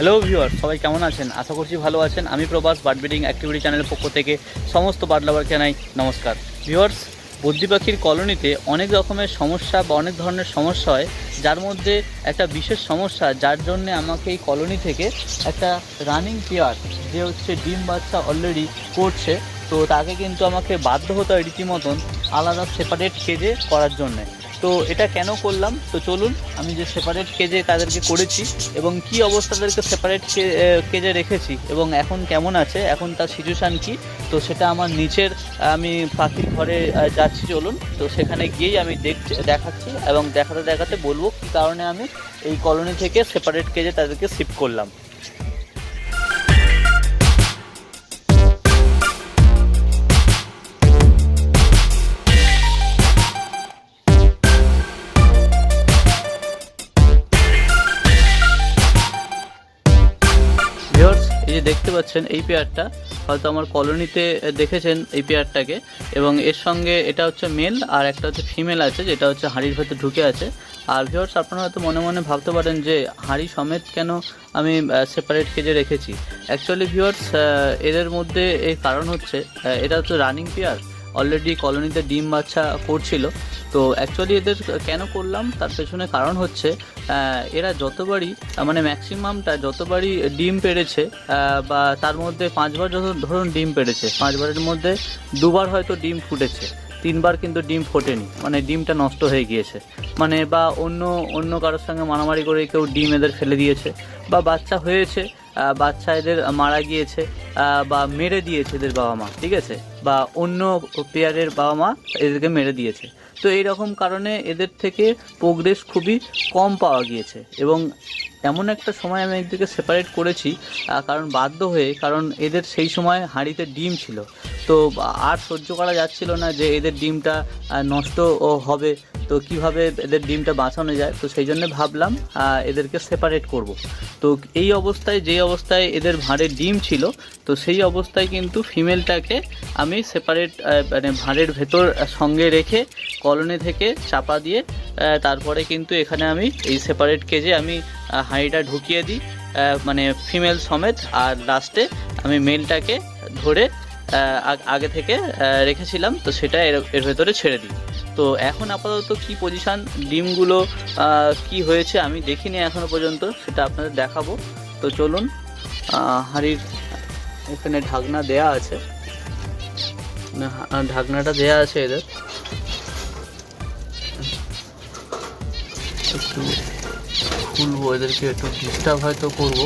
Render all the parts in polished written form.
Hello viewer, সবাই কেমন আছেন? আশা করছি ভালো আছেন। আমি প্রবাস বার্ড ব্রিডিং অ্যাক্টিভিটি চ্যানেলের পক্ষ থেকে সমস্ত বার্ড লাভারকে জানাই নমস্কার। ভিউয়ার্স, বদ্রি পাখির কলোনিতে অনেক রকমের সমস্যা বা অনেক ধরনের সমস্যা হয়, যার মধ্যে একটা বিশেষ সমস্যা যার জন্য আমাকে এই কলোনি থেকে একটা রানিং পেয়ার যে হচ্ছে ডিম বাচ্চা অলরেডি করছে, তো তাকে কিন্তু আমাকে বাধ্য হতে হয় রীতিমতন আলাদা সেপারেট কেজে করার জন্যে। তো এটা কেন করলাম, তো চলুন আমি যে সেপারেট কেজে তাদেরকে করেছি এবং কি অবস্থা তাদেরকে সেপারেট কেজে রেখেছি এবং এখন কেমন আছে, এখন তার সিচুয়েশান কি, তো সেটা আমার নিচের আমি পাখির ঘরে যাচ্ছি, চলুন। তো সেখানে গিয়েই আমি দেখাচ্ছি এবং দেখাতে দেখাতে বলবো কী কারণে আমি এই কলোনি থেকে সেপারেট কেজে তাদেরকে শিফট করলাম। এই যে দেখতে পাচ্ছেন এই পেয়ারটা হয়তো আমার কলোনিতে দেখেছেন এই পেয়ারটাকে, এবং এর সঙ্গে এটা হচ্ছে মেল আর একটা হচ্ছে ফিমেল আছে, যেটা হচ্ছে হাঁড়ির ভেতর ঢুকে আছে। আর ভিউয়ার্স, আপনারা হয়তো মনে মনে ভাবতে পারেন যে হাঁড়ি সমেত কেন আমি সেপারেট কেজে রেখেছি। অ্যাকচুয়ালি ভিউয়ার্স, এদের মধ্যে এই কারণ হচ্ছে এটা হচ্ছে রানিং পেয়ার, অলরেডি কলোনিতে ডিম বাচ্চা করছিল। তো অ্যাকচুয়ালি এদের কেন করলাম তার পেছনে কারণ হচ্ছে এরা যতবারই মানে ম্যাক্সিমামটা যতবারই ডিম পেড়েছে বা তার মধ্যে 5বার ধরুন ডিম পেড়েছে, 5বারের মধ্যে 2বার হয়তো ডিম ফুটেছে, 3বার কিন্তু ডিম ফোটেনি, মানে ডিমটা নষ্ট হয়ে গিয়েছে, মানে বা অন্য কারোর সঙ্গে মারামারি করে কেউ ডিম এদের ফেলে দিয়েছে, বা বাচ্চা হয়েছে, বাচ্চা এদের মারা গিয়েছে, বা মেরে দিয়েছে এদের বাবা মা, ঠিক আছে, বা অন্য পেয়ারের বাবা মা এদেরকে মেরে দিয়েছে। তো এই রকম কারণে এদের থেকে প্রোগ্রেস খুবই কম পাওয়া গিয়েছে এবং এমন একটা সময় আমি এদেরকে সেপারেট করেছি কারণ বাধ্য হয়ে, কারণ এদের সেই সময় হাঁড়িতে ডিম ছিল, তো আর সহ্য করা যাচ্ছিল না যে এদের ডিমটা নষ্ট হবে, তো কিভাবে এদের ডিমটা বাঁচানো যায়, তো সেই জন্য ভাবলাম এদেরকে সেপারেট করব। তো এই অবস্থায়, যেই অবস্থায় এদের ভাঁড়ের ডিম ছিল, তো সেই অবস্থায় কিন্তু ফিমেলটাকে আমি সেপারেট মানে ভাঁড়ের ভেতর সঙ্গে রেখে কলোনি থেকে চাপা দিয়ে তারপরে কিন্তু এখানে আমি এই সেপারেট কেজে আমি হাঁড়িটা ঢুকিয়ে দিই, মানে ফিমেল সমেত, আর লাস্টে আমি মেলটাকে ধরে আগে থেকে রেখেছিলাম, তো সেটা এর ভেতরে ছেড়ে দিই। তো এখন আপাতত কি পজিশান, ডিমগুলো কি হয়েছে আমি দেখিনি এখনো পর্যন্ত, সেটা আপনাদের দেখাবো। তো চলুন, হাঁড়ির এখানে ঢাকনা দেয়া আছে, ঢাকনাটা দেয়া আছে এদের, একটু খুলবো, এদেরকে একটু ডিস্টার্ব হয়তো করবো,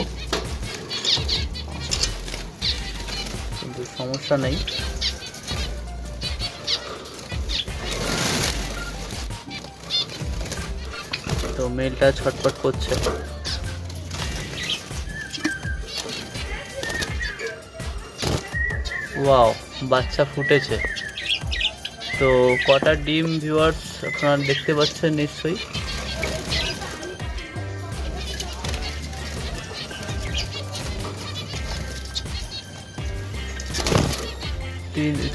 কিন্তু সমস্যা নেই। তো মেলটা ছটফট করছে, ওয়াও, বাচ্চা ফুটেছে। তো কটা ডিম ভিউয়ার্স আপনারা দেখতে পাচ্ছেন নিশ্চয়ই,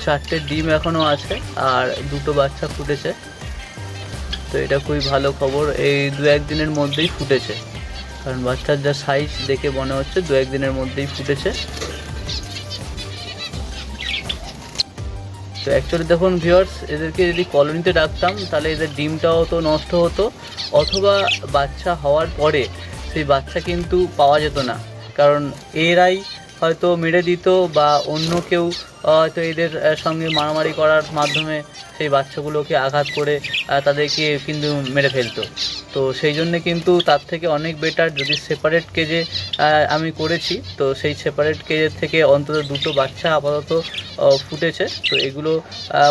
চারটে ডিম এখনো আছে আর 2টো বাচ্চা ফুটেছে। তো এটা খুবই ভালো খবর, এই 2-1 দিনের মধ্যেই ফুটেছে, কারণ বাচ্চার যা সাইজ দেখে মনে হচ্ছে 2-1 দিনের মধ্যেই ফুটেছে। তো অ্যাকচুয়ালি দেখুন ভিউয়ার্স, এদেরকে যদি কলোনিতে রাখতাম তাহলে এদের ডিমটাও তো নষ্ট হতো, অথবা বাচ্চা হওয়ার পরে সেই বাচ্চা কিন্তু পাওয়া যেত না, কারণ এরাই হয়তো মেরে দিত বা অন্য কেউ হয়তো এদের সঙ্গে মারামারি করার মাধ্যমে সেই বাচ্চাগুলোকে আঘাত করে তাদেরকে কিন্তু মেরে ফেলতো। তো সেই জন্যে কিন্তু তার থেকে অনেক বেটার যদি সেপারেট কেজে আমি করেছি, তো সেই সেপারেট কেজের থেকে অন্তত 2টো বাচ্চা আপাতত ফুটেছে। তো এগুলো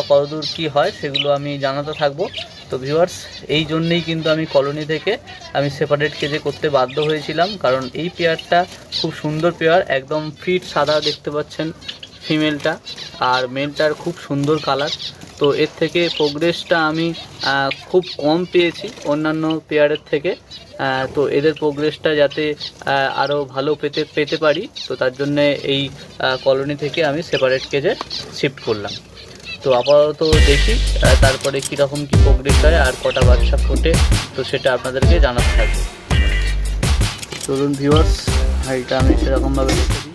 কতদূর কী হয় সেগুলো আমি জানাতে থাকবো। তো ভিউয়ার্স, এই জন্যেই কিন্তু আমি কলোনি থেকে আমি সেপারেট কেজে করতে বাধ্য হয়েছিলাম, কারণ এই পেয়ারটা খুব সুন্দর পেয়ার, একদম ফিট সাদা দেখতে পাচ্ছেন ফিমেলটা, আর মেলটার খুব সুন্দর কালার। তো এর থেকে প্রোগ্রেসটা আমি খুব কম পেয়েছি অন্যান্য পেয়ারের থেকে, তো এদের প্রোগ্রেসটা যাতে আরও ভালো পেতে পারি, তো তার জন্যে এই কলোনি থেকে আমি সেপারেট কেজে শিফট করলাম। তো আপাতত দেখি তারপরে কীরকম কী প্রোগ্রেস হয় আর কটা বাচ্চা ফোটে, তো সেটা আপনাদেরকে জানাতে থাকবে। চলুন ভিউয়ার্স, হাঁড়িটা আমি সেরকমভাবে রেখেছি।